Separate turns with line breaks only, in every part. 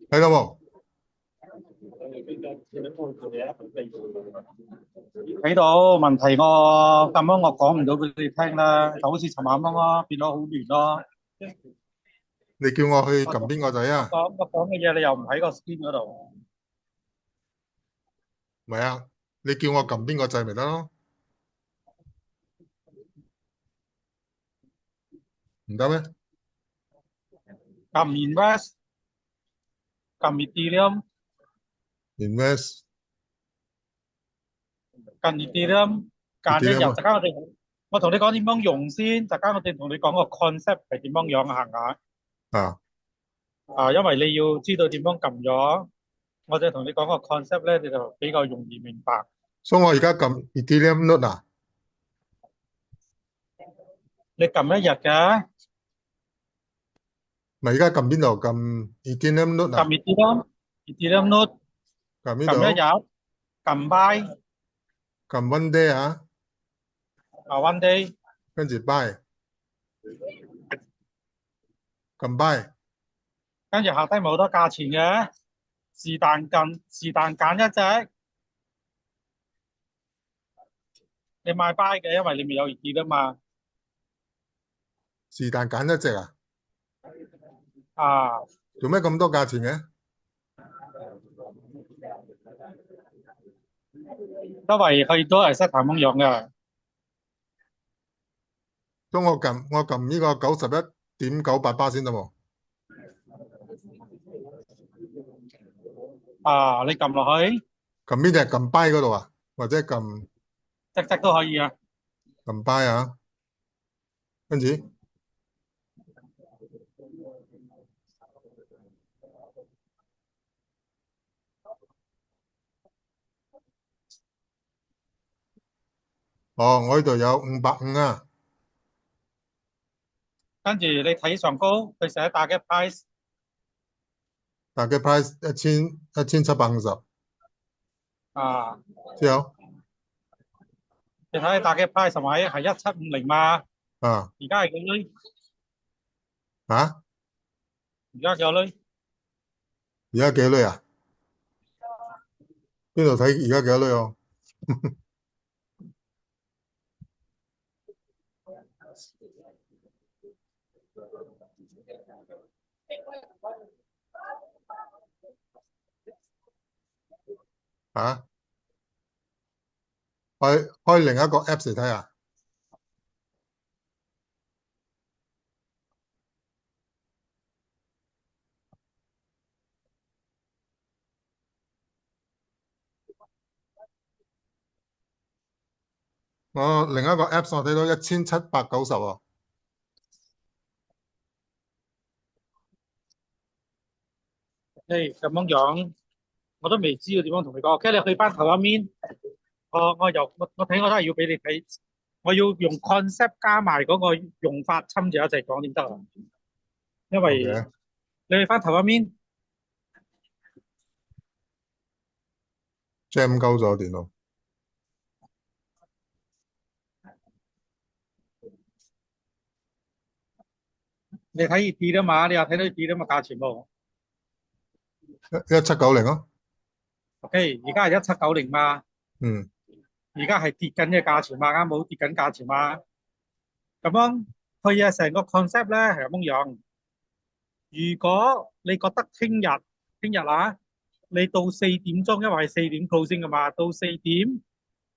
睇到冇？
睇到問題我咁樣我講唔到俾你聽啦，就好似尋晚咁咯，變咗好亂咯。
你叫我去
我
撳邊個掣啊？
我講嘅嘢你又唔喺個 screen 嗰度。
唔係啊，你叫我撳邊個掣咪得咯？唔得咩
撳 invest，撳 Ethereum，？Invest 撳 Ethereum，揀一日。
點啊？
我同你講點樣用先，陣間我哋同你講個 concept 係點樣樣行下。
啊，
因為你要知道點樣撳咗，我就同你講個 concept 咧，你就比較容易明白。
所以我而家撳 Ethereum node 啊，
你撳一日嘅，
咪而家撳邊度？撳 Ethereum node
撳
啊？Ethereum
node，
撳邊
撳一
度？
日，撳 buy，
撳 one day 啊，one
day。
跟住 buy，撳 buy，
跟住下低冇好多價錢嘅，是但揀一隻，你買 buy 嘅，因為你未有意見啊嘛。
是但揀一隻啊？
啊，
做咩咁多價錢嘅？
因為佢都係識咁樣用嘅。
咁我撳呢個91.98%先得冇？
你撳落去，
撳邊隻？撳 buy 嗰度啊？或者
隻都可以啊。
撳 buy 啊？跟住哦，我呢度有550啊，
跟住你睇上高，佢寫打嘅 price，
大概 price 1750
啊，
之後
你睇打嘅 price 係咪係1750嘛？
啊
而家係幾多？
啊，
而家幾多呢？
而家幾多厘啊？邊度睇而家幾多厘哦？啊，開另一個 Apps 嚟睇下。我另一個 Apps 我睇到1790喎。
咁樣樣，我都未知道點樣同你講。跟住你去翻頭一面，我睇我都係要俾你睇，我要用 concept 加埋嗰個用法侵住一齊講先得啊。因為
OK，
你去翻頭一面，jam
鳩咗電腦。
你睇跌啊嘛，你又睇到跌啊嘛價錢喎。
1790咯。
OK，而家係1790嘛，
嗯，
而家係跌緊嘅價錢嘛，啱冇跌緊價錢嘛。咁樣佢嘅成個 concept 咧係咁樣。如果你覺得聽日你到4點鐘，因為係4點 closing 噶嘛，到4點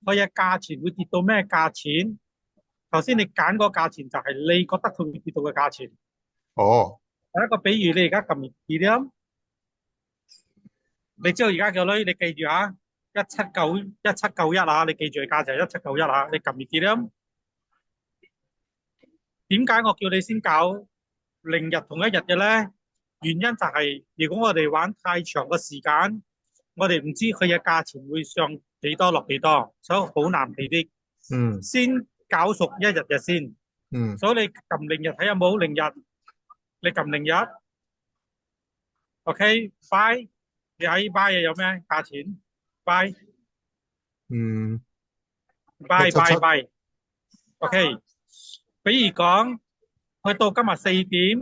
佢嘅價錢會跌到咩價錢？頭先你揀個價錢就係你覺得佢會跌到嘅價錢。
哦，
第一個比喻，你而家撳 Ethereum，你知道而家幾多？你記住啊，1791啊，你記住嘅價錢係1791啊，你撳 Ethereum。點解我叫你先搞零日同一日嘅咧？原因就係如果我哋玩太長嘅時間，我哋唔知佢嘅價錢會上幾多落幾多，所以好難睇啲。
嗯
先搞熟一日嘅先，
嗯
所以你撳零日睇有冇零日，你撳零日，OK，buy，你喺 buy 嘅有咩價錢？buy
嗯，buy 177
buy buy OK，比如講去到今日4點，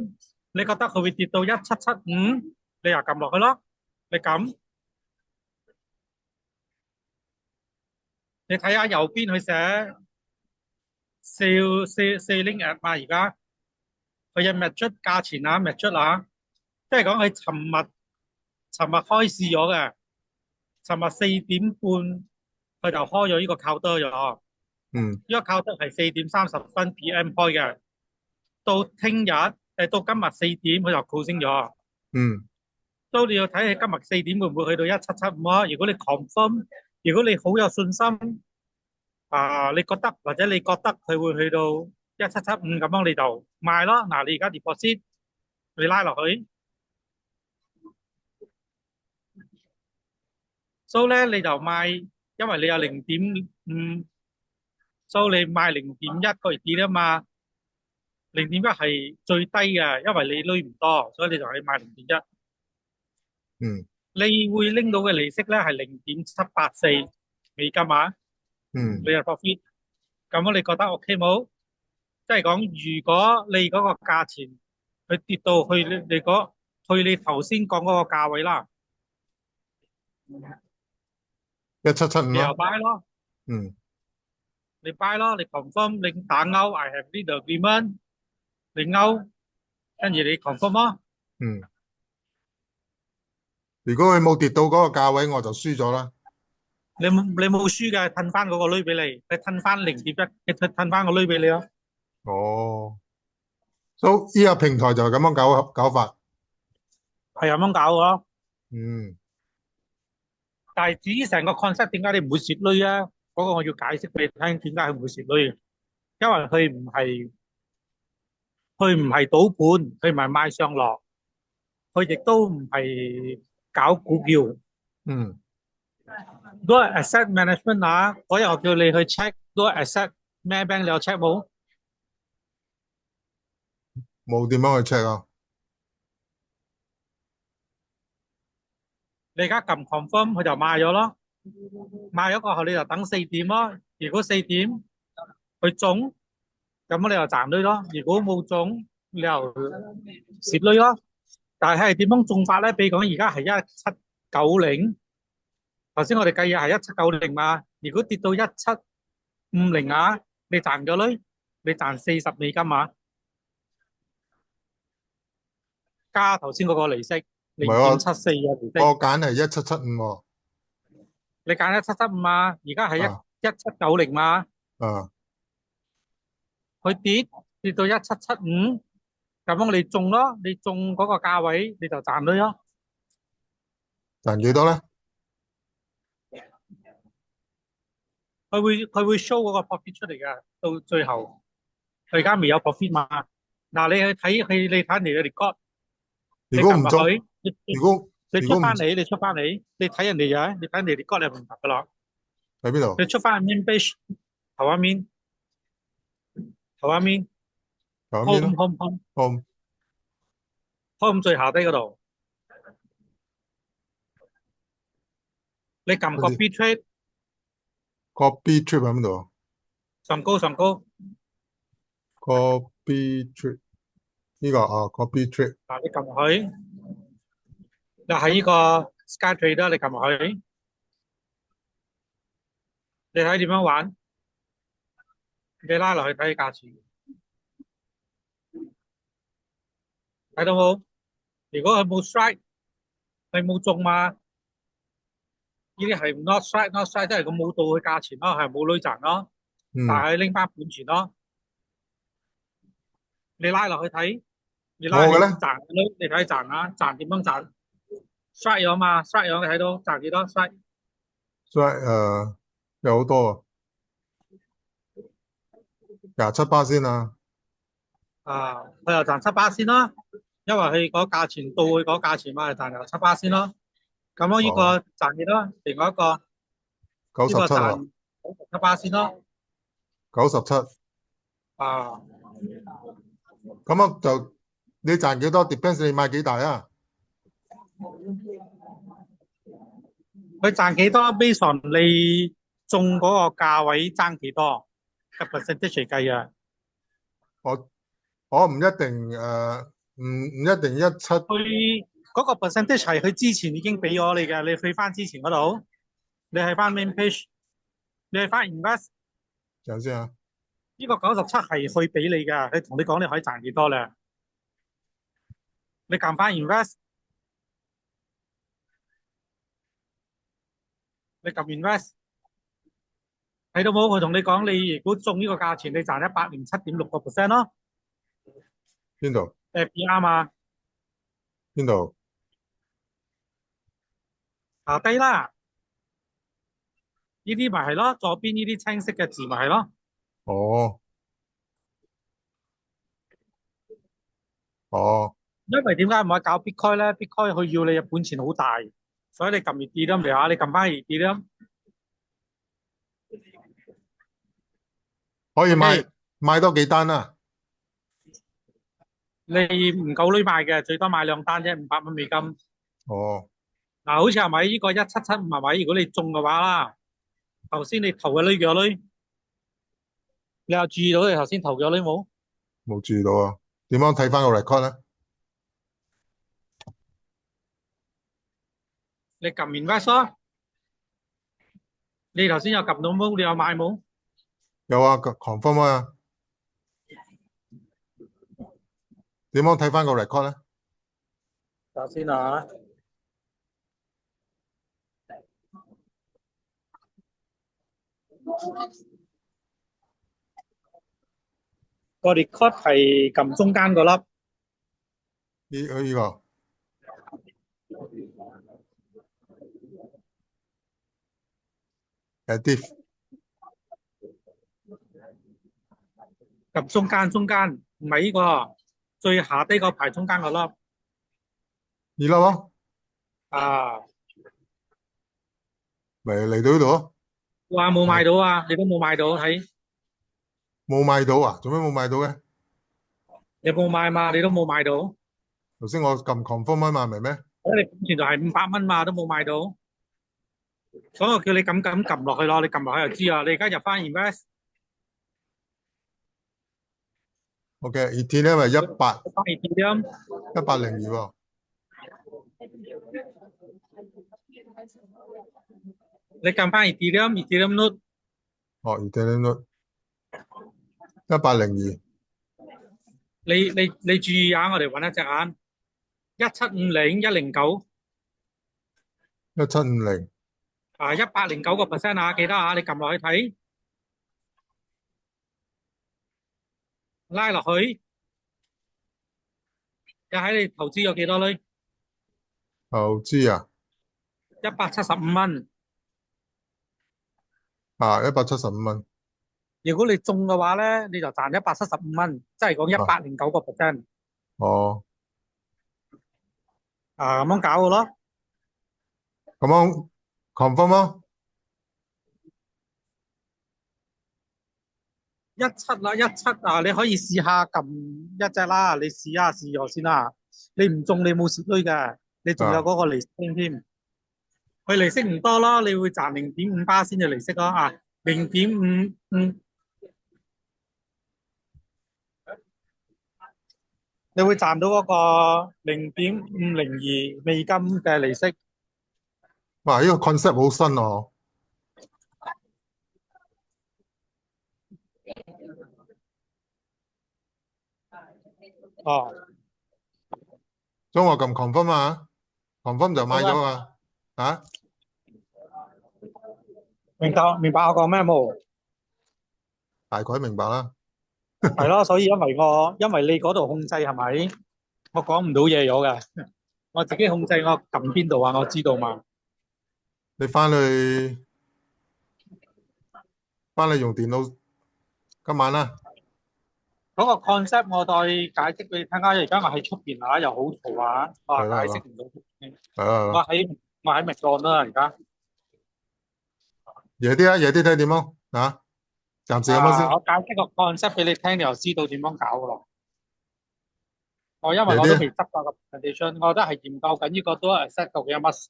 你覺得佢會跌到1775，你又撳落去咯。你撳，你睇下右邊佢寫 sailing at 嘛，而家佢有 match 出價錢啊，match 出啊，即係講佢尋日開市咗嘅，尋日4點半佢就開咗呢個 counter 咗，
嗯
呢個 counter 係4點30分 PM 開嘅，到聽日到今日4點佢就 closing 咗。
嗯
都你要睇下今日4點會唔會去到1775啊？如果你 confirm，如果你好有信心你覺得或者你覺得佢會去到1775咁樣，你就賣咯。嗱，你而家 deposit 你拉落去，so 咧你就賣，因為你有0.5，so 你賣0.1個月啲啊嘛，0.1係最低嘅，因為你攞唔多，所以你就係賣0.1。
嗯
你會拎到嘅利息咧係0.784美金啊，
嗯
你有 profit。咁樣你覺得 OK 冇？即係講，如果你嗰個價錢佢跌到去你頭先講嗰個價位啦，
1775
你又
咯。
buy 咯，
嗯
你 buy 咯，你 confirm 你打勾 I have this agreement，你勾，跟住你 confirm 咯。
嗯，如果佢冇跌到嗰個價位，我就輸咗啦。
你冇輸嘅，褪翻嗰個鐳俾你，你褪翻0.1，你褪翻個鐳俾你咯。
哦，所以呢個平台就係咁樣搞法。
係咁樣搞嘅咯。
嗯
但係至於成個 concept 點解你唔會蝕鐳啊？嗰個我要解釋俾你聽，點解佢唔會蝕鐳？因為佢唔係賭盤，佢唔係賣上落，佢亦都唔係搞股票。
嗯，
都係 asset management 啊！嗰日我叫你去 check 都係 asset 咩 bank，你有 check 冇？
冇點樣去 check 啊？
你而家撳 confirm，佢就賣咗咯。賣咗過後你就等4點咯。如果4點佢中，咁你就賺鐳咯。如果冇中，你又蝕鐳咯。但係點樣中法咧？比如講而家係1790，頭先我哋計嘅係1790嘛。如果跌到1750啊，你賺咗鐳，你賺40美金啊，加頭先嗰個利息零
唔係喎，
點七四嘅利息。
我揀係1775喎。
你揀177嘛，而家係
啊
1790嘛，
啊，
佢跌到1775，咁樣你中咯，你中嗰個價位你就賺咗咯。
賺幾多咧？
佢會 show 嗰個 profit 出嚟嘅，到最後佢而家未有 profit 嘛。嗱，你睇你嘅 record，你
如果唔中，
撳落去，你
如果
你
如果唔
出翻嚟，你出翻嚟，你睇人哋嘅，你睇人哋 record 你就明白噶啦。
喺邊度？
你出翻 main page 頭一面
右邊
home
咯。
home home
好
home 最下低嗰度，你撳
好似
copy trade
copy trip 喺邊度
上高。
？copy trip 呢個啊，copy trip
嗱，你撳落去，就喺呢個 SkyTrader，你撳落去，你睇點樣玩，你拉落去睇價錢，睇到冇？如果佢冇 strike，佢冇中嘛，呢啲係 not strike，not strike，即係佢冇到佢價錢咯，係冇女賺咯，但
嗯，
係拎翻本錢咯。你拉落去睇，你拉你
我嘅咧
賺女，你睇賺啊，賺點樣賺？strike 咗嘛，strike 咗你睇到賺幾多 strike？
所以有好多啊，27%先啊。
佢又賺7巴仙啦，因為佢嗰價錢到佢嗰價錢嘛，係賺又7巴仙咯。咁樣呢
哦，
個賺幾多？另外一個
九
呢個
十七喎，
賺7巴仙咯。
97。
啊，
咁啊就你賺幾多？depends 你買幾大啊？
佢賺幾多？based on你中嗰個價位爭幾多？個 percentage 嚟計啊。
我我唔一定唔一定17，
佢嗰個 percentage 係佢之前已經俾咗你嘅，你去翻之前嗰度，你係翻 main page，你係翻 invest，
等先啊。
呢個97係去俾你嘅，佢同你講你可以賺幾多咧，你撳翻 invest，你撳 invest，睇到冇？佢同你講你如果中呢個價錢，你賺107.6%咯
邊度
，FPR 嘛，
邊度？
下低啦，呢啲咪係咯，左邊呢啲青色嘅字咪係咯。
哦哦，
因為點解唔可以搞 Bitcoin 咧？Bitcoin 佢要你嘅本錢好大，所以你撳 Ethereum 嚟下，你撳翻 Ethereum，OK，
可以買多幾單啊？
你唔夠女買嘅，最多買2單啫，500蚊美金。
哦，
嗱，好似係咪呢個1775係咪？如果你中嘅話啦，頭先你投嘅女嘅女，你有注意到你頭先投嘅女冇？
冇注意到啊。點樣睇翻個 record 咧？
你撳 invest 咯，你頭先有撳到冇？你有買冇？
有啊，confirm 啊。點樣睇翻個 record 咧？
頭先啊，個 record 係撳中間嗰粒。
呢個diff
撳中間，唔係呢個最下低個排中間嗰粒
呢粒咯，
啊！
咪嚟到呢度咯。
話冇買
係
到啊，你都冇買到，睇
冇買到啊？做咩冇買到嘅？
你冇買嘛，你都冇買到，
頭先我撳 confirm 啊嘛，明咩？
咁你本錢就係500蚊嘛，都冇買到，所以我叫你咁撳落去咯，你撳落去就知啊。你而家入翻 invest，OK，ET
咧咪
翻 Ethereum，1802
喎。
你撳翻 Ethereum node，
哦，ET 咧1802，
你注意下，我哋揾一隻眼17501091750。啊，109%啊，記得啊，你撳落去睇，拉落去，又喺你投資有幾多呢？
投資啊，
175蚊。
175蚊。
如果你中嘅話咧，你就賺175蚊，即係講
啊，109%哦，
啊，咁樣搞嘅咯。
咁樣 confirm 咯。
17啊，你可以試下撳一隻啦，你試下試咗先啦。你唔中你冇蝕堆嘅，你仲有
啊，
嗰個利息添。佢利息唔多咯，你會賺0.5%先嘅利息咯啊，0.55，你會賺到嗰個0.502美金嘅利息。
哇，呢個 concept 好新哦。
哦，
所以我撳 confirm 啊，confirm 就買
好啦，
咗啊。啊，
明白我講咩冇？
大概明白啦。
係咯，所以因為你嗰度控制係咪？我講唔到嘢咗嘅，我自己控制我撳邊度啊，我知道嘛。
你翻去用電腦今晚啦。
嗰個 concept 我再解釋俾你聽下。而家我喺出邊啊，又好嘈啊，我話
係啦係啦
解釋唔到。
係啦係啦，
我喺我喺麥當啦，而家
夜啲啊，夜啲睇點咯。啊，暫時咁樣先。
我解釋個 concept 俾你聽，你就知道點樣搞噶咯。因為我都
夜啲啊。
未執到個 presentation，我都係研究緊呢個都係 set 究竟有乜，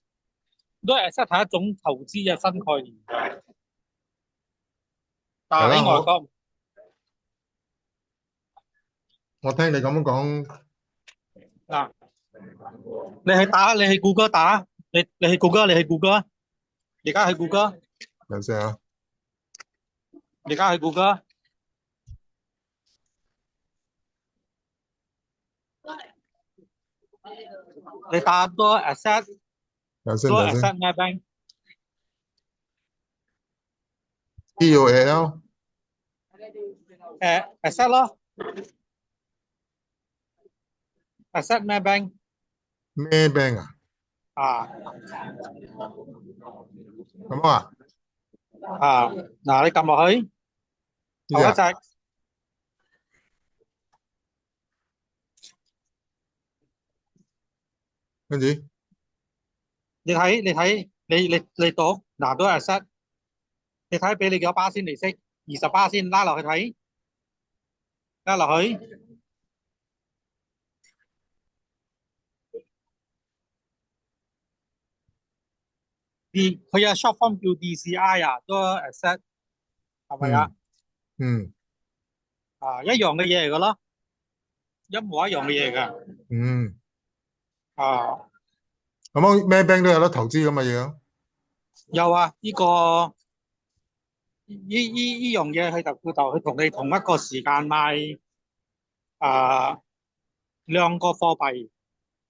都係 set 係一種投資嘅新概念嘅。但係
係啦，
喺外國。
我聽你咁樣講，
嗱，你去谷歌打，你去谷歌，你去谷歌，而家去谷歌，
等陣啊，
而家去谷歌，你打多 asset 多
等先
asset 咩 bank？
，POL
asset 咯，asset 咩 bank？
咩 bank 啊？
啊
咁啊，
嗱，你撳落去
呢隻啊，
頭一隻，
跟住
你讀嗱多 asset，你睇俾你幾多巴仙利息？20%先拉落去睇，拉落去。佢有 short form 叫 DCI 啊，多 asset 係咪啊？
嗯嗯
一樣嘅嘢嚟噶咯，一模一樣嘅嘢嚟噶。
嗯，
啊，
咁樣咩 bank 都有得投資咁嘅嘢啊？
有啊，呢樣嘢佢同你同一個時間買啊兩個貨幣，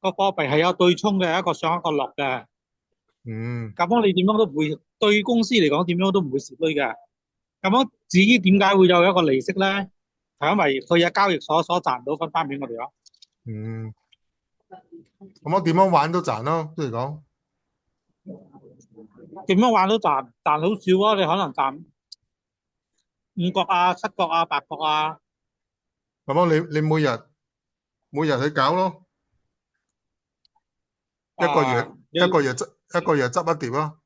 個貨幣係有對沖嘅，一個上一個落嘅。
嗯
咁樣你點樣都唔會對公司嚟講點樣都唔會蝕堆嘅。咁樣至於點解會有一個利息咧？係因為佢有交易所賺到分翻俾我哋咯。
嗯，咁我點樣玩都賺咯，即係講，
點樣玩都賺好少啊！你可能賺5角啊、7角啊、8角啊。
咁樣你每日去搞咯，一個月一個月執一碟咯，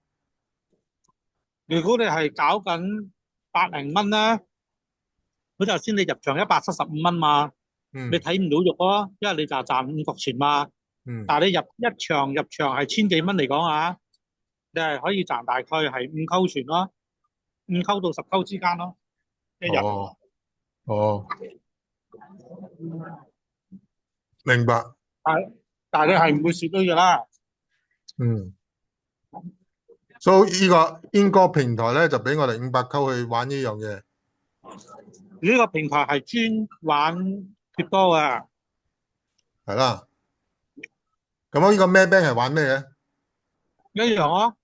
如果你係搞緊百零蚊咧，佢頭先你入場175蚊嘛，你
嗯
睇唔到肉咯，因為你就賺5角錢嘛。
嗯，
但係你入場係千幾蚊嚟講啊，你係可以賺大概係5溝錢咯，5溝到10溝之間咯，一日。
哦哦，明白，
但係你係唔會蝕堆噶啦。
嗯，所以呢個平台咧就俾我哋500溝去玩呢樣嘢，
呢個平台係專玩貼多嘅，
係啦。咁樣呢個咩 bank 係玩咩嘅？
一樣咯。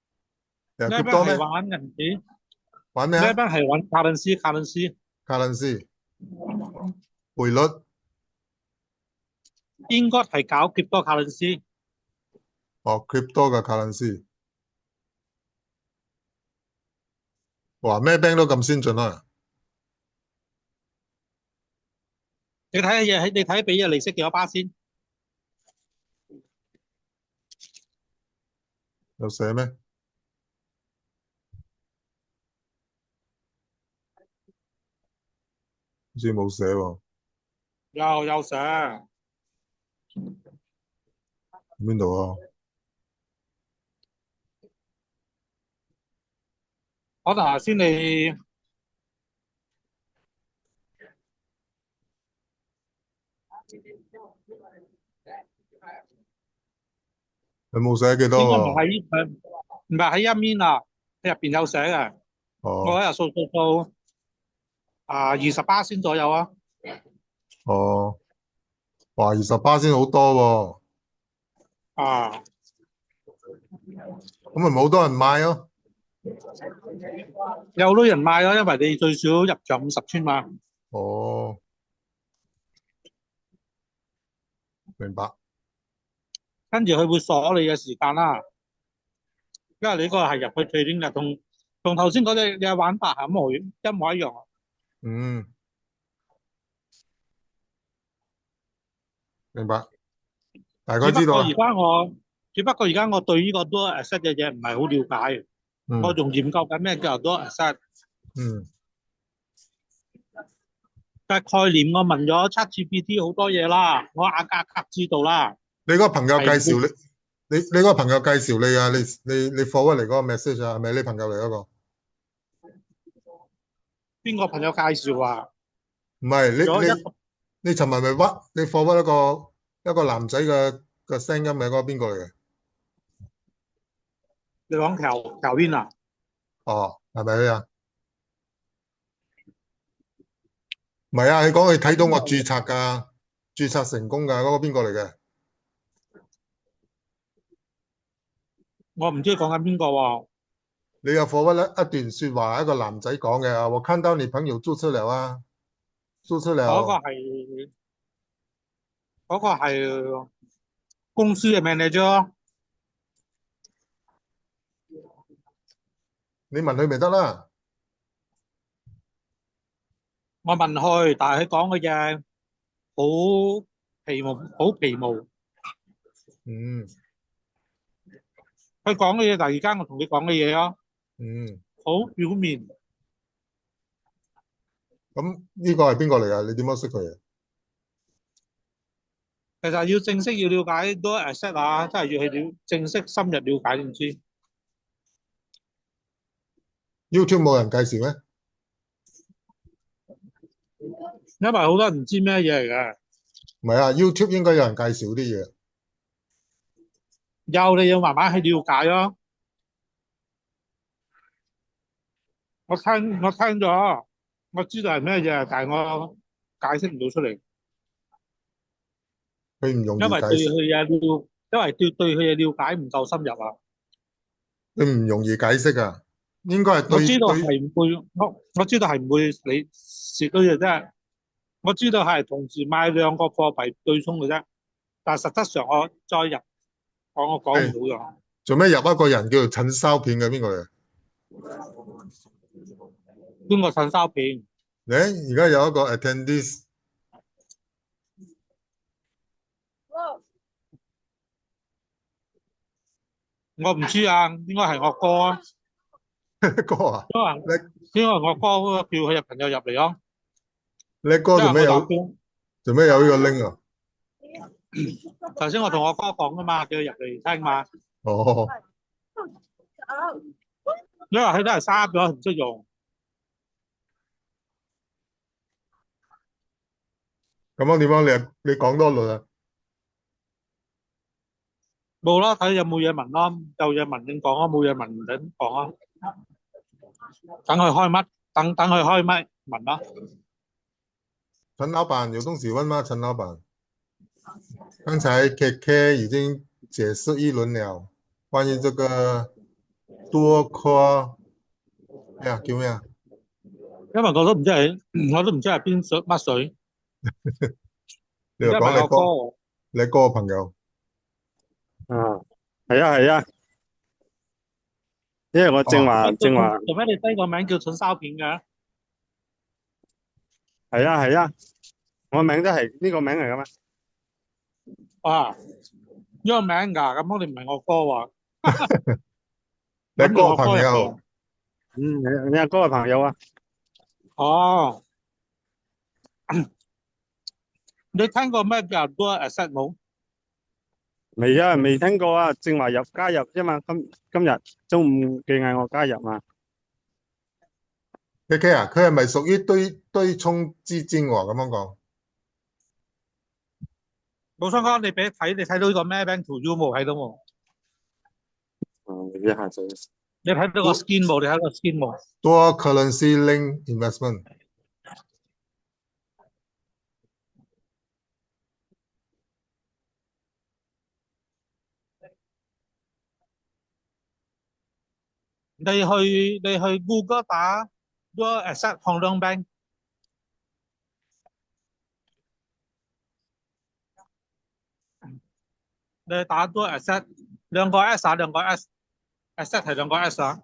又
呢
c r
邊
y
係
咩？
玩銀紙，呢
玩咩啊？
邊係玩卡倫斯，
卡倫斯匯率，
應該係搞貼多卡倫斯。
哦 crypto 嘅卡倫斯，哇咩 bank 都咁先進啊！
你睇俾嘅利息幾多巴先？
有寫咩？好似冇寫喎，
有寫，
邊度啊？
可能頭先你
佢冇寫幾多
應該
喎？
唔係喺一面啊，入邊有寫嘅。我
哦
喺度數20巴先左右啊。
哦，哇28先好多
啊，
喎，咁咪好多人買咯。
有好多人買咯，因為你最少入場50村嘛。
哦，明白。
跟住佢會鎖你嘅時間啦，因為你嗰個係入去 trading 嘅，同頭先嗰隻嘅玩法係一模一樣啊。
嗯，明白，大概
只不過而
知道啦。
家我只不過而家我對呢個多 asset 嘅嘢唔係好了解，我
嗯
仲研究緊咩叫做多 asset。
嗯，
但係概念我問咗 ChatGPT 好多嘢啦，我阿格知道啦，
你嗰個朋友介
係
紹你嗰個朋友介紹你啊？你 forward 嚟嗰個 message 啊？係咪你朋友嚟嗰個？
邊個朋友介紹啊？
唔係
咗一個
你尋日咪屈你 forward 一個男仔嘅聲音嘅嗰個邊個嚟嘅？
你講條邊啊？
哦，係咪佢啊？唔係啊，你講佢睇到我註冊㗎，註冊成功㗎，嗰個邊個嚟嘅？
我唔知講緊邊個喎。
你有 forward 一段説話，一個男仔講嘅啊，我看到你朋友註冊了啊，註冊
嗰個
了。
係嗰個係公司嘅 manager。
你問佢咪得啦。
我問佢，但係佢講嘅嘢好皮毛，好皮毛。
嗯
佢講嘅嘢，但係而家我同你講嘅嘢啊，
嗯，
好表面。
咁呢個係邊個嚟啊？你點樣識佢啊？
其實要正式要了解多 asset 啊，真係要去正式深入了解先知。
YouTube 冇人介紹咩？
因為好多人唔知咩嘢嚟嘅，
唔係啊，YouTube 應該有人介紹啲嘢。
你要慢慢去了解咯。我聽咗，我知道係咩嘢，但係我解釋唔到出嚟，
佢唔容易
因為
解釋，
因為對佢嘅了解唔夠深入啊。
佢唔容易解釋啊。應該係
我知道
對對，
係唔會，我知道係唔會你蝕到嘅啫。我知道係同時買兩個貨幣對沖嘅啫，但係實質上我再入我講唔
係
到咗。
做咩入一個人叫做陳燒片嘅邊個嚟？
邊個陳收片？
你而家有一個 attendees
我唔知啊，應該係我哥啊，
哥啊，
因為
你
因為我哥叫佢嘅朋友入嚟咯，
你哥
因為我打標。
做咩有呢個 link 啊？
頭先我同我哥講噶嘛，叫佢入嚟聽嘛，
哦，
因為佢都係刪咗，唔識用。
咁樣點樣？你講多輪啊？
冇啦，睇有冇嘢問咯，有嘢問先講咯，冇嘢問唔使講咯，等佢開乜，等佢開麥問咯。
陳老闆有東西問嗎？陳老闆，剛才 KK 已經解釋一輪了，關於這個多科咩啊？叫咩啊？
因為我都唔知係邊水乜水，
你又
唔知係咪我哥
講
喎。
你哥嘅朋友。
啊，係啊係啊，因為我正
哦，
話正話
做咩你低個名叫蠢燒片嘅？
係啊係啊，我名都係呢個名嚟噶嘛。
啊，呢個名㗎，咁我哋唔係我哥喎，
你哥嘅
諗住我哥
朋友。
入嚟啊。
你阿哥嘅朋友啊？
哦，你聽過咩叫多 asset 冇？
未啊，未聽過啊，正話加入啫嘛，今日中午嘅嗌我加入嘛。
KK 啊，佢係咪屬於對沖基金喎？咁樣講。
冇相干，你俾睇，你睇到呢個咩 bank to you 冇睇到冇？
未必下載。
你睇到個 skin 冇？你睇到個 skin 冇？
多 currency link investment。
你去 Google 打多 asset 放量 bank，你打多 asset 兩個 S 啊，兩個 S，asset 係兩個 S 啊。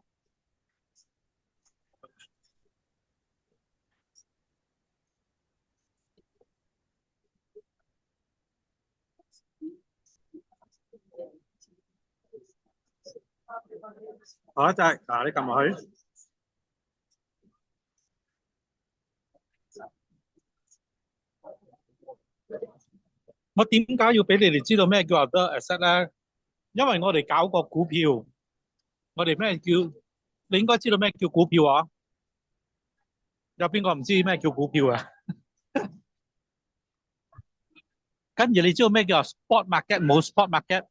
好，就係嗱，你撳落去。我點解要俾你哋知道咩叫 other asset 咧？因為我哋搞個股票，我哋咩叫？你應該知道咩叫股票啊？有邊個唔知咩叫股票啊？跟住你知道咩叫 spot market 冇 spot market，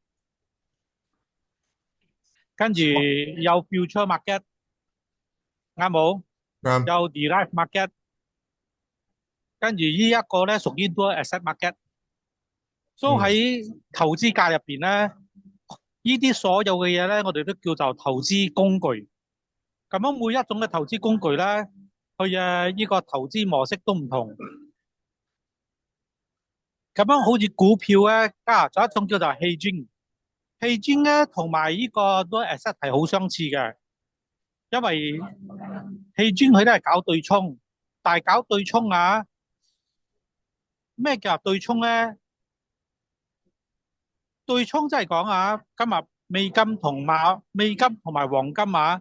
跟住有 future market 啱冇？
啱
有 derived market，跟住呢一個咧屬於多 asset market。所以喺投資界入邊咧，呢啲所有嘅嘢咧，我哋都叫做投資工具。咁樣每一種嘅投資工具咧，佢嘅呢個投資模式都唔同。咁樣好似股票咧，仲有一種叫做 hedging。hedging 咧同埋呢個都 asset 係好相似嘅，因為 hedging 佢都係搞對沖，但係搞對沖啊，咩叫對沖咧？對沖即係講啊，今日美金同埋黃金啊，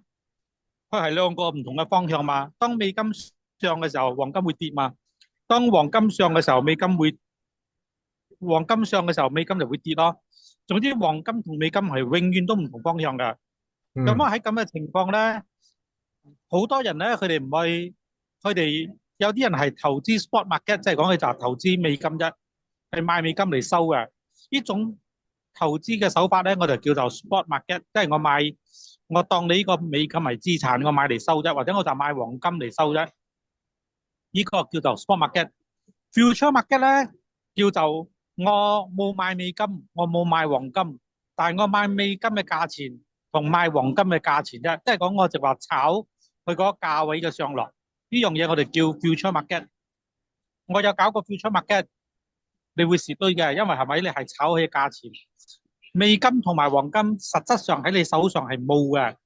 佢係兩個唔同嘅方向嘛。當美金上嘅時候，黃金會跌嘛；當黃金上嘅時候，美金就會跌咯。總之，黃金同美金係永遠都唔同方向㗎。咁啊喺咁嘅情況咧，好多人咧佢哋唔係，佢哋有啲人係投資 spot market，即係講佢就係投資美金啫，係買美金嚟收嘅。呢種投資嘅手法咧，我就叫做 spot market，即係我當你呢個美金為資產，我買嚟收啫，或者我就買黃金嚟收啫。呢個叫做 spot market。future market 咧叫做我冇買美金，我冇買黃金，但係我買美金嘅價錢同買黃金嘅價錢啫，即係講我就話炒佢嗰個價位嘅上落。呢樣嘢我哋叫 future market。我有搞過 future market，你會蝕堆嘅，因為係咪你係炒佢嘅價錢？美金同埋黃金實質上喺你手上係冇嘅，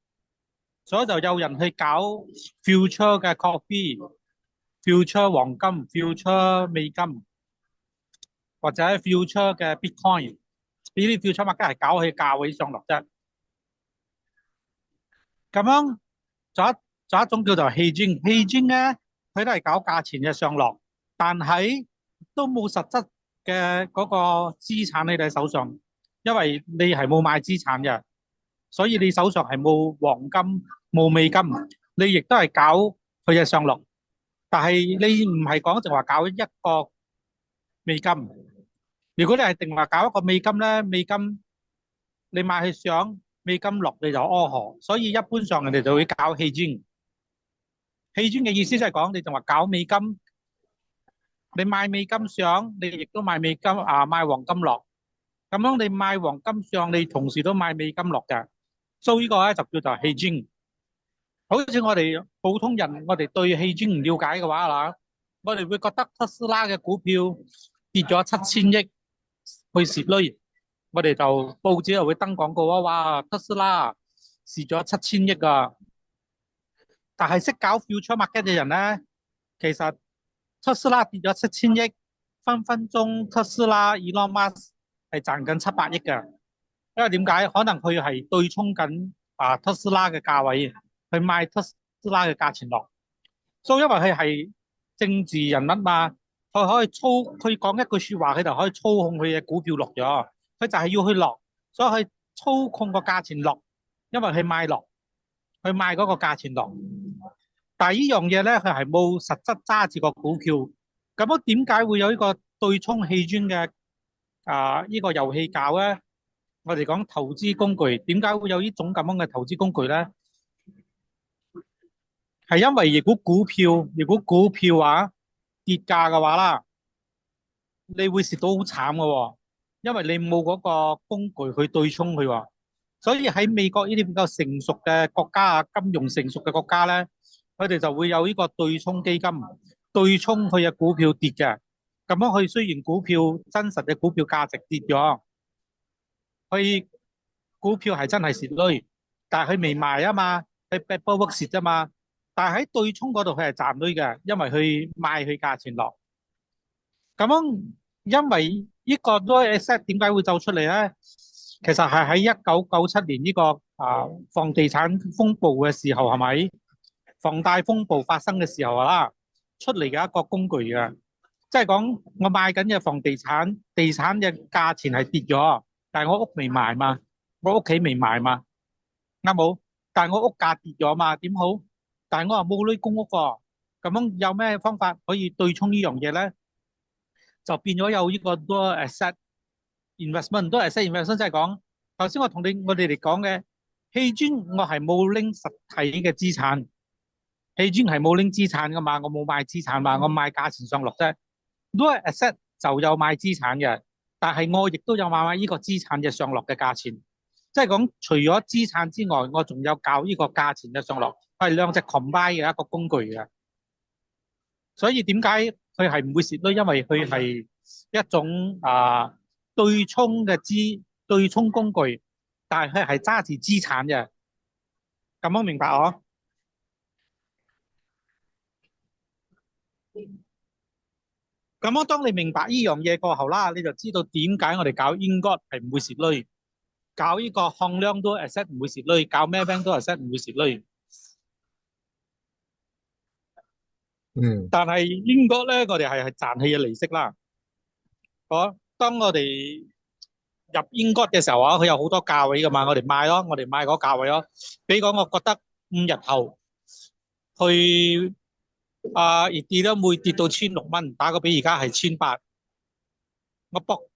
所以就有人去搞 future 嘅 coffee、future 黃金、future 美金或者 future 嘅 bitcoin。呢啲 future market 係搞佢價位上落啫。咁樣仲有一種叫做 hedging 咧，佢都係搞價錢嘅上落，但係都冇實質嘅嗰個資產喺你手上，因為你係冇買資產嘅，所以你手上係冇黃金冇美金，你亦都係搞佢嘅上落，但係你唔係講淨話搞一個美金。如果你係定話搞一個美金咧，美金你買去上，美金落你就屙河，所以一般上人哋就會搞 hedging。hedging 嘅意思即係講你淨話搞美金，你買美金上，你亦都買美金買黃金落。咁樣你買黃金上，你同時都買美金落嘅，所以呢個咧就叫做 hedging。好似我哋普通人，我哋對 hedging 唔了解嘅話啦，我哋會覺得特斯拉嘅股票跌咗7000億去蝕鐳，我哋就報紙又會登廣告啊，哇特斯拉蝕咗7000億啊！但係識搞 future market 嘅人咧，其實特斯拉跌咗7000億，分分鐘特斯拉 Elon Musk 係賺緊700億嘅，因為點解？可能佢係對沖緊特斯拉嘅價位，去賣特斯拉嘅價錢落。所以因為佢係政治人物嘛，佢可以佢講一句說話，佢就可以操控佢嘅股票落咗。佢就係要去落，所以佢操控個價錢落，因為佢賣落，佢賣嗰個價錢落。但係呢樣嘢咧，佢係冇實質揸住個股票。咁樣點解會有呢個對沖hedging嘅呢個遊戲搞咧？我哋講投資工具，點解會有呢種咁樣嘅投資工具咧？係因為如果股票跌價嘅話啦，你會蝕到好慘嘅喎，因為你冇嗰個工具去對沖佢喎。所以喺美國呢啲比較成熟嘅國家金融成熟嘅國家咧，佢哋就會有呢個對沖基金，對沖佢嘅股票跌嘅。咁樣佢雖然股票真實嘅股票價值跌咗，佢股票係真係蝕鐳，但係佢未賣啊嘛，佢 backbook 蝕啫嘛。但係喺對沖嗰度佢係賺鐳嘅，因為佢賣佢價錢落。咁樣因為呢個 real estate 點解會走出嚟咧？其實係喺1997年呢個房地產風暴嘅時候，係咪房貸風暴發生嘅時候啦，出嚟嘅一個工具嘅，即係講我買緊嘅房地產，地產嘅價錢係跌咗，但係我屋未賣嘛，我屋企未賣嘛，啱冇？但係我屋價跌咗嘛，點好？但係我又冇女供屋喎，咁樣有咩方法可以對沖呢樣嘢咧？就變咗有呢個多 asset investment，多 asset investment 即係講頭先我哋嚟講嘅棄磚，我係冇拎實體嘅資產，棄磚係冇拎資產噶嘛，我冇賣資產嘛，我賣價錢上落啫。多 asset 就有賣資產嘅，但係我亦都有買呢個資產嘅上落嘅價錢，即係講除咗資產之外，我仲有搞呢個價錢嘅上落，係兩隻 combine 嘅一個工具嘅。所以點解佢係唔會蝕咧？因為佢係一種對沖工具，但係佢係揸住資產嘅。咁樣明白我？咁樣當你明白呢樣嘢過後啦，你就知道點解我哋搞 Ingot 係唔會蝕鐳，搞呢個項量都 asset 唔會蝕鐳，搞咩 bank 都 asset 唔會蝕鐳。但係 Ingot 咧，我哋係賺起嘅利息啦。當我哋入 Ingot 嘅時候啊，佢有好多價位噶嘛，我哋買咯，我哋買嗰個價位咯。比如講，我覺得5日後去跌都會跌到1,600，打個比而家係1,800，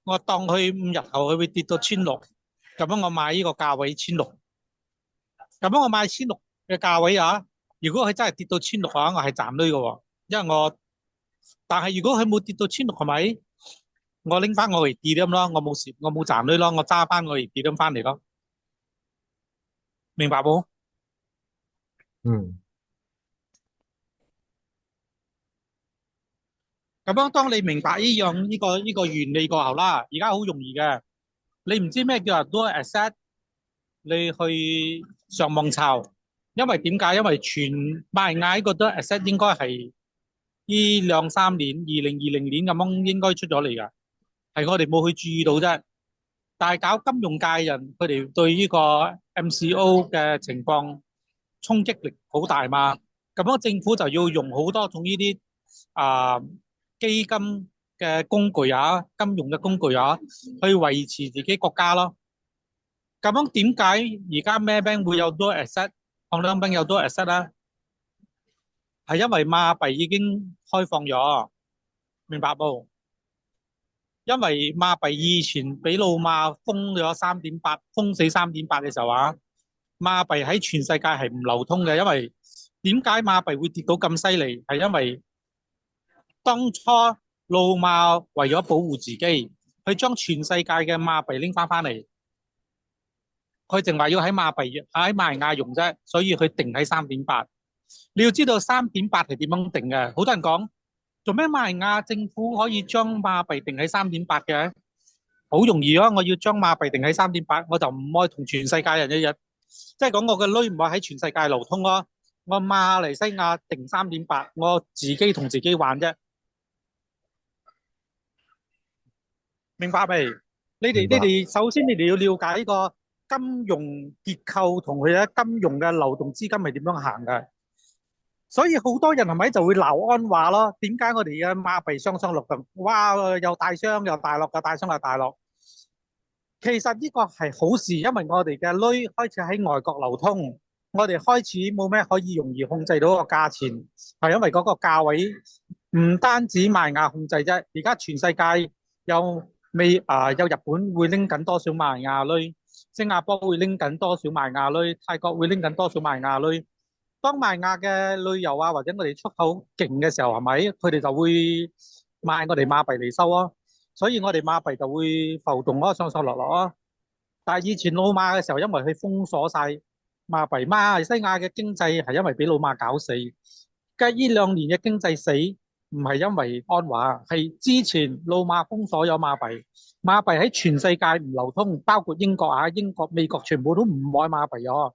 我當佢5日後佢會跌到1,600，咁樣我買呢個價位1,600，咁樣我買1,600嘅價位啊，如果佢真係跌到1,600嘅話，我係賺鐳嘅喎，因為但係如果佢冇跌到1,600，係咪？我拎翻我嚟跌咁咯，我冇蝕，我冇賺鐳咯，我揸翻我嚟跌咁翻嚟咯，明白冇？咁樣當你明白呢個原理過後啦，而家好容易嘅，你唔知咩叫做多 asset，你去上網抄，因為點解？因為全馬來亞呢個多 asset 應該係呢2、3年，2020年咁樣應該出咗嚟噶，係我哋冇去注意到啫。但係搞金融界人，佢哋對呢個 MCO 嘅情況衝擊力好大嘛，咁樣政府就要用好多種呢啲基金嘅工具啊，金融嘅工具啊，去維持自己國家咯。咁樣點解而家咩 bank 會有多 asset， 放兩 bank 有多 asset 啦？係因為馬幣已經開放咗，明白冇？因為馬幣以前俾老馬封咗3.8，封死3.8嘅時候啊，馬幣喺全世界係唔流通嘅。因為點解馬幣會跌到咁犀利？係因為當初老馬為咗保護自己，佢將全世界嘅馬幣拎翻嚟，佢淨係要喺馬來亞用啫，所以佢定喺3.8。你要知道3.8係點樣定嘅？好多人講做咩馬來亞政府可以將馬幣定喺3.8嘅？好容易啊！我要將馬幣定喺3.8，我就唔可以同全世界人一樣，即係講我嘅鐳唔可以喺全世界流通咯。我馬來西亞定3.8，我自己同自己玩啫。明白未？你哋首先你哋要了解呢個金融結構同佢嘅金融嘅流動資金係點樣行嘅。所以好多人係咪就會鬧安華咯？點解我哋嘅馬幣雙落咁？哇！又大雙又大落，又大雙又大落。其實呢個係好事，因為我哋嘅鐳開始喺外國流通，我哋開始冇咩可以容易控制到個價錢，係因為嗰個價位唔單止馬來亞控制啫，而家全世界有有日本會拎緊多少馬來亞鐳，新加坡會拎緊多少馬來亞鐳，泰國會拎緊多少馬來亞鐳。當馬來亞嘅旅遊啊，或者我哋出口勁嘅時候，係咪佢哋就會買我哋馬幣嚟收咯？所以我哋馬幣就會浮動咯，上上落落咯。但係以前老馬嘅時候，因為佢封鎖晒馬幣，馬來西亞嘅經濟係因為俾老馬搞死。跟呢2年嘅經濟死，唔係因為安華，係之前老馬封鎖咗馬幣，馬幣喺全世界唔流通，包括英國啊、英國、美國全部都唔買馬幣咗。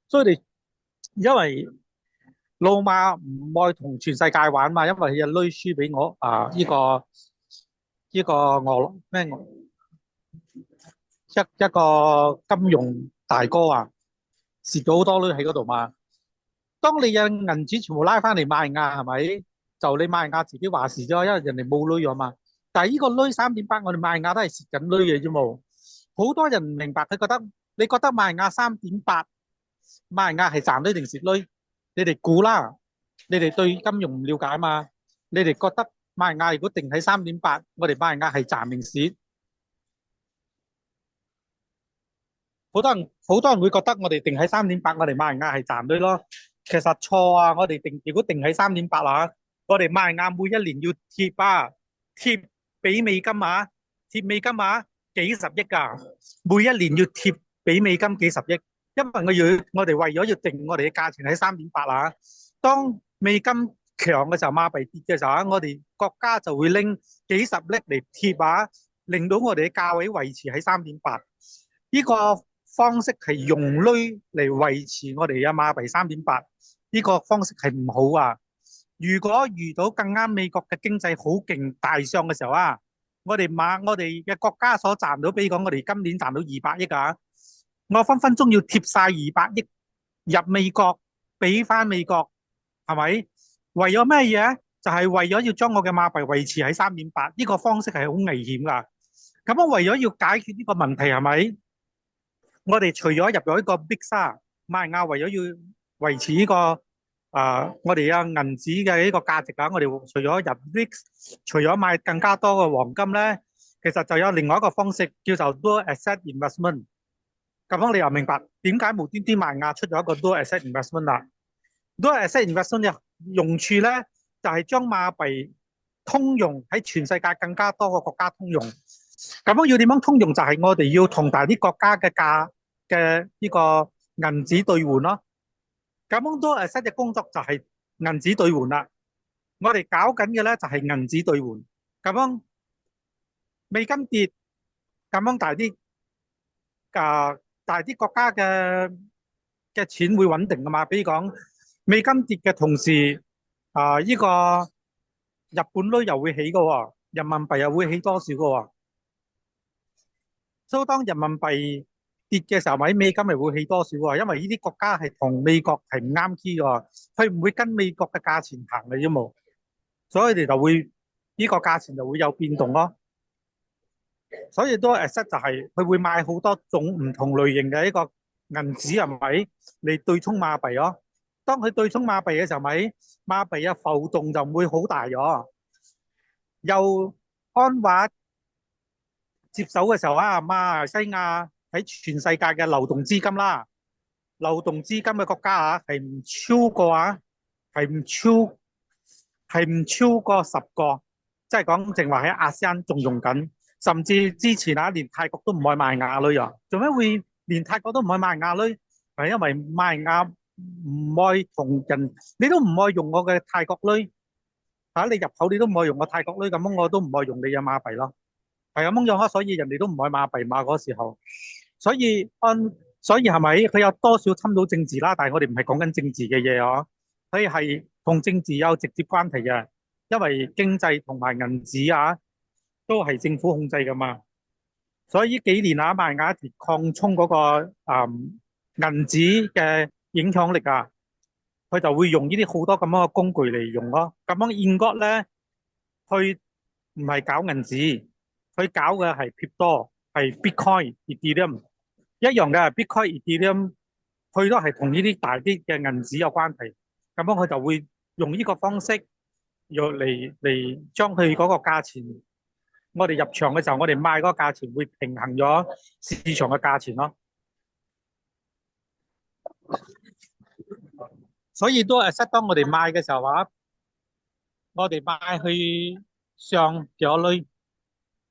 所以你因為老馬唔愛同全世界玩嘛，因為佢嘅鐳輸俾我呢個俄咩一個金融大哥啊，蝕咗好多鐳喺嗰度嘛。當你嘅銀紙全部拉翻嚟馬來亞，係咪就你馬來亞自己話事啫？因為人哋冇鐳咗嘛。但係呢個鐳3.8，我哋馬來亞都係蝕緊鐳嘅啫冇。好多人唔明白，佢覺得你覺得馬來亞3.8，馬來亞係賺鐳定蝕鐳？你哋估啦，你哋對金融唔了解嘛？你哋覺得馬來亞如果定喺3.8，我哋馬來亞係賺定蝕？好多人會覺得我哋定喺3.8，我哋馬來亞係賺對咯。其實錯啊！如果定喺3.8啊，我哋馬來亞每一年要貼俾美金啊，貼美金啊，幾十億啊，每一年要貼俾美金幾十億，因為我哋為咗要定我哋嘅價錢喺3.8啊。當美金強嘅時候，馬幣跌嘅時候啊，我哋國家就會拎幾十億嚟貼啊，令到我哋嘅價位維持喺3.8。呢個方式係用鐳嚟維持我哋嘅馬幣3.8，呢個方式係唔好啊！如果遇到更啱美國嘅經濟好勁大上嘅時候啊，我哋嘅國家所賺到，比如講我哋今年賺到200億啊，我分分鐘要貼晒200億入美國，俾翻美國，係咪？為咗咩嘢？就係為咗要將我嘅馬幣維持喺3.8，呢個方式係好危險噶。咁我為咗要解決呢個問題，係咪？我哋除咗入咗一個 BRICS，馬來亞為咗要維持呢個我哋嘅銀紙嘅呢個價值啊，我哋除咗入 BRICS，除咗買更加多嘅黃金咧，其實就有另外一個方式叫做 Dual Asset Investment。咁樣你又明白點解無端端馬來亞出咗一個 Dual Asset Investment 啦？Dual Asset Investment 嘅用處咧，就係將馬幣通用喺全世界更加多個國家通用。咁樣要點樣通用？就係我哋要同大啲國家嘅呢個銀紙兌換咯。咁樣都新嘅工作就係銀紙兌換啦。我哋搞緊嘅咧就係銀紙兌換。咁樣美金跌，咁樣大啲國家嘅錢會穩定噶嘛？比如講美金跌嘅同時，呢個日本鐳又會起噶喎，人民幣又會起多少噶喎。所以當人民幣跌嘅時候，美金咪會起多少啊？因為呢啲國家係同美國係唔啱 key 嘅，佢唔會跟美國嘅價錢行嘅啫嘛，所以佢哋就會呢個價錢就會有變動咯。所以都 asset 就係佢會買好多種唔同類型嘅呢個銀紙係咪嚟對沖馬幣咯？當佢對沖馬幣嘅時候，馬幣嘅浮動就會好大咗。又安華接手嘅時候啊，馬來西亞喺全世界嘅流動資金啦，流動資金嘅國家啊，係唔超過10個，即係講淨話喺亞細安仲用緊，甚至之前啊，連泰國都唔可以買亞鐳啊，做咩會連泰國都唔可以買亞鐳？係因為買亞唔可以同人，你都唔可以用我嘅泰國鐳嚇，你入口你都唔可以用我泰國鐳，咁我都唔可以用你嘅馬幣咯。係咁樣咯，所以人哋都唔可以買幣馬嗰時候，所以係咪佢有多少侵到政治啦？但係我哋唔係講緊政治嘅嘢啊，所以係同政治有直接關係嘅，因為經濟同埋銀紙啊都係政府控制噶嘛。所以呢幾年啊，馬來亞一直擴充嗰個銀紙嘅影響力啊，佢就會用呢啲好多咁樣嘅工具嚟用咯。咁樣 Ingot 咧，佢唔係搞銀紙。佢搞嘅係 crypto，係 Bitcoin、Ethereum 一樣嘅。Bitcoin、Ethereum 佢都係同呢啲大啲嘅銀紙有關係。咁樣佢就會用呢個方式，嚟將佢嗰個價錢，我哋入場嘅時候，我哋賣嗰個價錢會平衡咗市場嘅價錢咯。所以都係當我哋賣嘅時候話，我哋賣去上幾多類？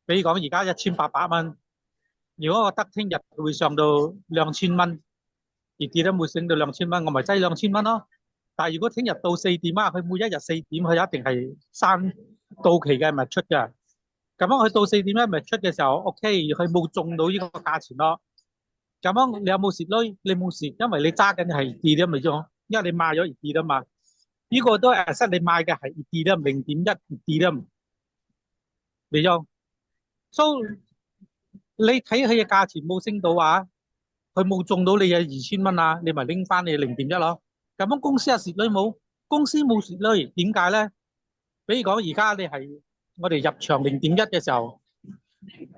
比如講而家1800蚊，如果我得聽日會上到2000蚊，而跌得會升到2000蚊，我咪擠2000蚊咯。但係如果聽日到4點啊，佢每一日4點，佢一定係刪到期嘅，咪出嘅。咁樣佢到4點咧，咪出嘅時候 ，OK，佢冇中到呢個價錢咯。咁樣你有冇蝕咧？你冇蝕，因為你揸緊係跌咗咪啫，因為你賣咗而跌啊嘛。呢個都係你賣嘅係跌咗0.1而跌咗，咪啫。So 你睇佢嘅價錢冇升到啊，佢冇中到你嘅2000蚊啊，你咪拎翻你0.1咯。咁樣公司有蝕率冇？公司冇蝕率，點解咧？比如講而家你係我哋入場0.1嘅時候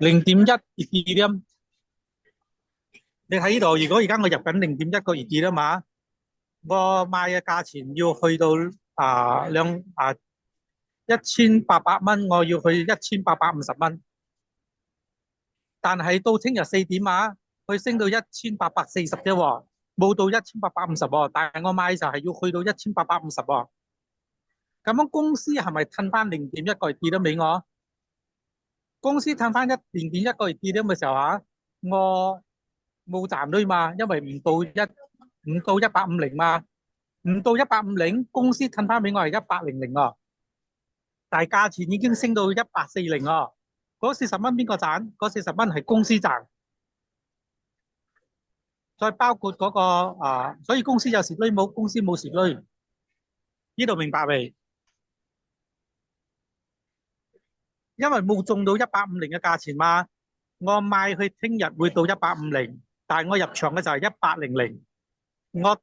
，0.1而跌啦。你睇呢度，如果而家我入緊0.1個而跌啦嘛，我賣嘅價錢要去到1800蚊，我要去1850蚊。但係到聽日4點啊，佢升到1840啫喎，冇到1850喎。但係我買就係要去到1850喎。咁樣公司係咪褪翻0.1個月跌得俾我？公司褪翻0.1個月跌得嘅時候啊，我冇賺ด้วย嘛，因為唔到1850嘛，唔到1850，公司褪翻俾我係1800哦，但係價錢已經升到1840哦。嗰40蚊邊個賺？嗰40蚊係公司賺，再包括嗰個所以公司有蝕率冇？公司冇蝕率，呢度明白未？因為冇中到1850嘅價錢嘛，我賣去聽日會到1850，但係我入場嘅就係1800。我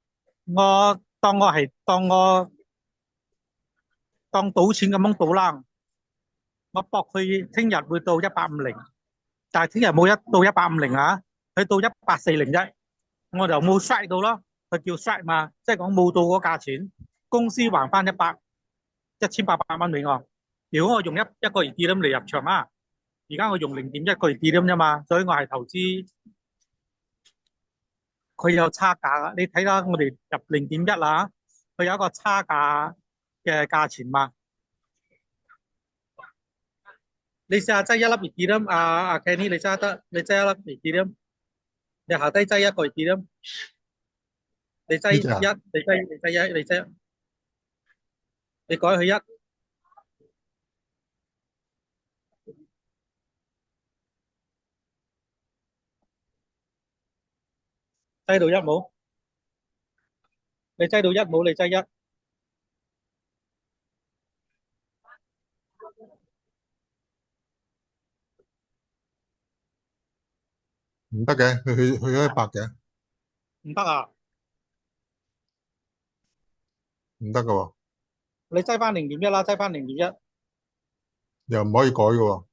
當賭錢咁樣賭啦，我搏佢聽日會到1850，但係聽日冇到1850啊，佢到1840啫，我就冇 strike 到咯，佢叫 strike 嘛，即係講冇到嗰價錢，公司還翻1800蚊俾我。如果我用一個月跌咁嚟入場啊，而家我用0.1個月跌咁啫嘛，所以我係投資佢有差價噶。你睇啦，我哋入0.1啦，佢有一個差價嘅價錢嘛。你試下擠一粒熱跌啦，阿 Kenny，你揸得，你擠一粒熱跌啦，你下低擠一個熱跌啦，你擠
呢隻啊，
一，你改去一，擠到一冇，你擠到一冇，你擠一，
唔得嘅，去咗100嘅，
唔得啊！
唔得嘅喎，
你擠翻0.1啦，擠翻0.1，
又唔可以改嘅喎。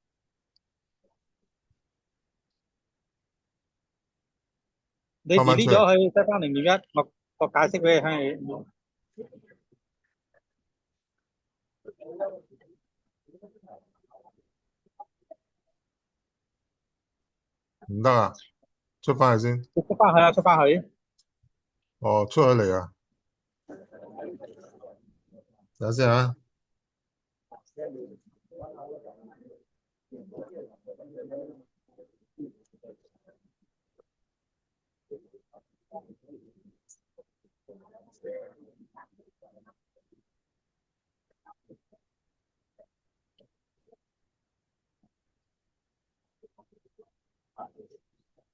你
翻翻
delete
出嚟，
咗佢，擠翻0.1，我解釋俾你聽。
唔得啊，出翻去先。
出翻去啊，出翻去。
哦，出咗嚟啊，等下先啊。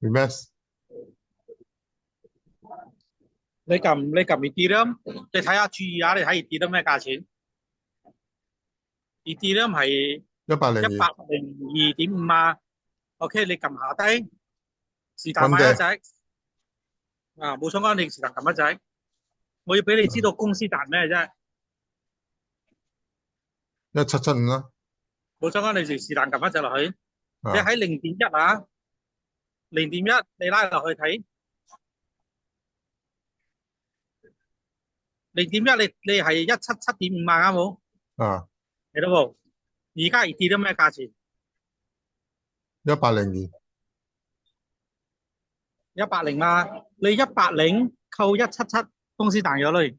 Remax，
你撳 Ethereum，你睇下注意下，你睇 Ethereum咩價錢？Ethereum係
102
102.5啊。OK，你撳下低，是但
，one
買一
day，
隻冇相干，你是但撳一隻。我要俾你知道公司賺咩啫，
1775啦。
冇相干，你是但撳一隻落去。你
啊，
喺0.1啊，0.1你拉落去睇0.1，你係177.5啊，啱冇？
啊，
睇到冇？而家 Ethereum咩價錢
102，
？180嘛，你180扣177，公司賺咗嘞。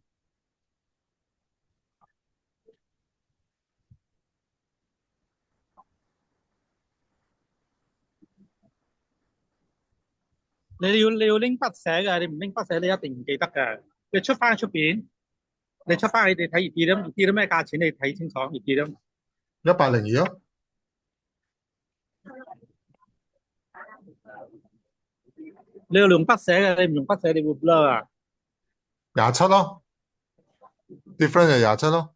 你要拎筆寫嘅，你唔拎筆寫你一定唔記得嘅。你出翻去出邊，你出翻去你睇 Ethereum 咩價錢，你睇清楚 Ethereum。
102咯。
你要用筆寫嘅，你唔用筆寫你會 blur 啊。
27咯，different 就27咯。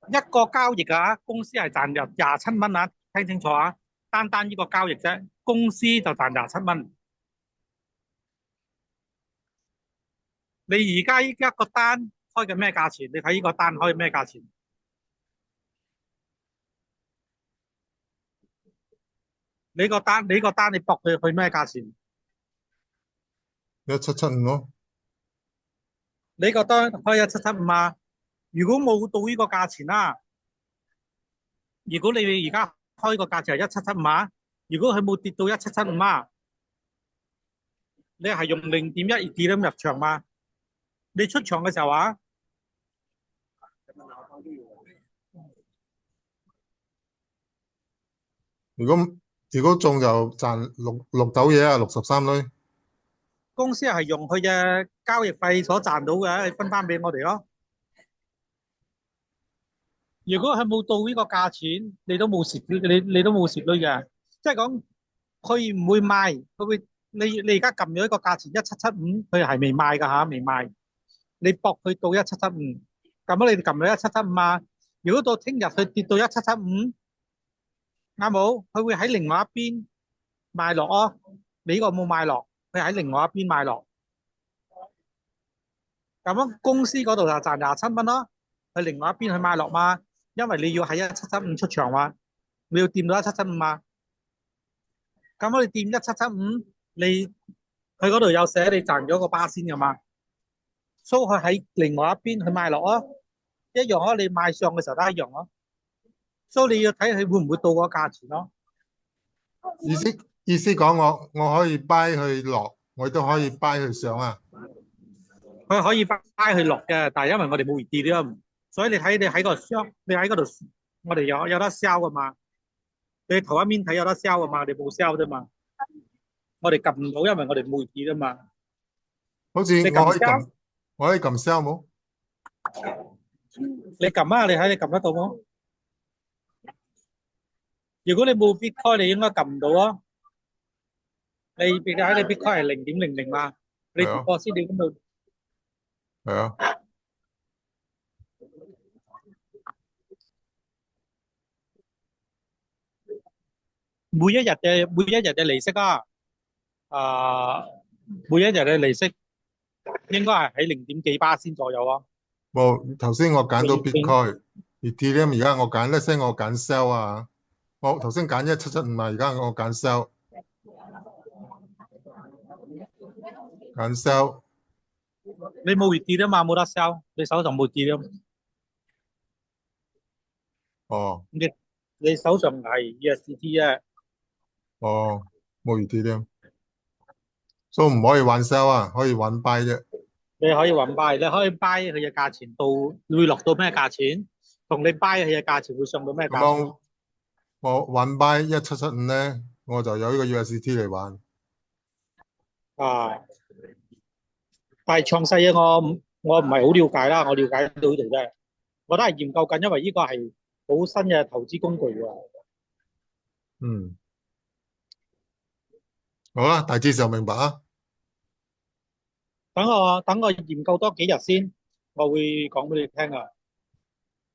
一個交易啊，公司係賺27蚊啊，聽清楚啊，單單呢個交易啫，公司就賺27蚊。你而家依家個單開緊咩價錢？你睇呢個單開咩價錢？你個單你搏佢去咩價錢？
1775咯。
你個單開177.5啊？如果冇到呢個價錢啦，如果你而家開個價錢係1775啊，如果佢冇跌到1775啊，你係用0.1 Ethereum 入場嘛？你出場嘅時候啊，
如果如果中就賺六斗嘢啊，63厘。
公司係用佢嘅交易費所賺到嘅，分翻俾我哋咯。如果佢冇到呢個價錢，你都冇蝕，你都冇蝕率嘅。即係講佢唔會賣，佢會你而家撳咗一個價錢1775，佢係未賣㗎嚇，未賣。你搏佢到1775，咁啊你撳咗1775啊。如果到聽日佢跌到1775，啱冇？佢會喺另外一邊賣落哦。你呢個冇賣落，佢喺另外一邊賣落。咁樣公司嗰度就賺27蚊咯，去另外一邊去賣落嘛，因為你要喺1775出場嘛，你要掂到1775嘛。咁我哋掂1775，你佢嗰度有寫你賺咗個巴仙噶嘛，所以佢喺另外一邊去賣落咯，一樣咯，你賣上嘅時候都一樣咯，所以你要睇佢會唔會到個價錢咯。
意思講我可以 buy 去落，我亦都可以 buy 去上啊。
佢可以 buy 去落嘅，但係因為我哋冇 Ethereum，所以你睇你喺個箱，你喺嗰度，我哋有得 sell 噶嘛。你頭一面睇有得 sell 噶嘛，你冇 sell 啫嘛。我哋撳唔到，因為我哋冇 Ethereum 啫嘛。
好似
你撳 sell，
我可以撳 sell 冇？
你撳啊，你睇你撳得到冇？如果你冇 Bitcoin，你應該撳唔到啊。你睇你 Bitcoin 係0.00嘛，你
係啊，
個資料咁度
係啊。
每一日嘅利息啊，每一日嘅利息應該係喺0.幾巴仙左右啊。
冇，頭先我揀到
你
Bitcoin，Ethereum 而家我揀一聲我揀 sell 啊。我頭先揀1775啊，而家我揀 sell，揀 sell。
你冇 Ethereum 嘛，冇得 sell，你手上冇 Ethereum，
哦
你手上係 USDT 啊。
哦，冇 Ethereum，所以唔可以玩 sell 啊，可以玩 buy 啫。
你可以揾 buy，你可以 buy 佢嘅價錢到會落到咩價錢，同你 buy 佢嘅價錢會上到咩
咁
價錢。
樣我玩 buy 1775咧，我就有呢個 USDT 嚟玩。
啊，但係詳細嘅我唔係好了解啦，我了解到呢度啫。我都係研究緊，因為呢個係好新嘅投資工具喎。
嗯，好啦，大致上明白啊。
等我研究多幾日先，我會講俾你聽啊。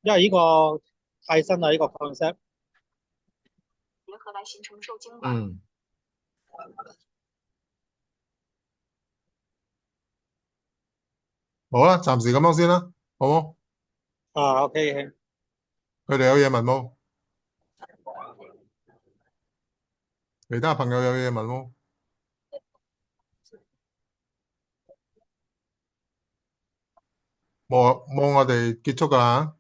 因為呢個太新啦，呢個 concept。
嗯，好啦，暫時咁樣先啦，好冇？
啊，OK，
佢哋有嘢問冇？其他朋友有嘢問冇？冇我哋結束㗎啦。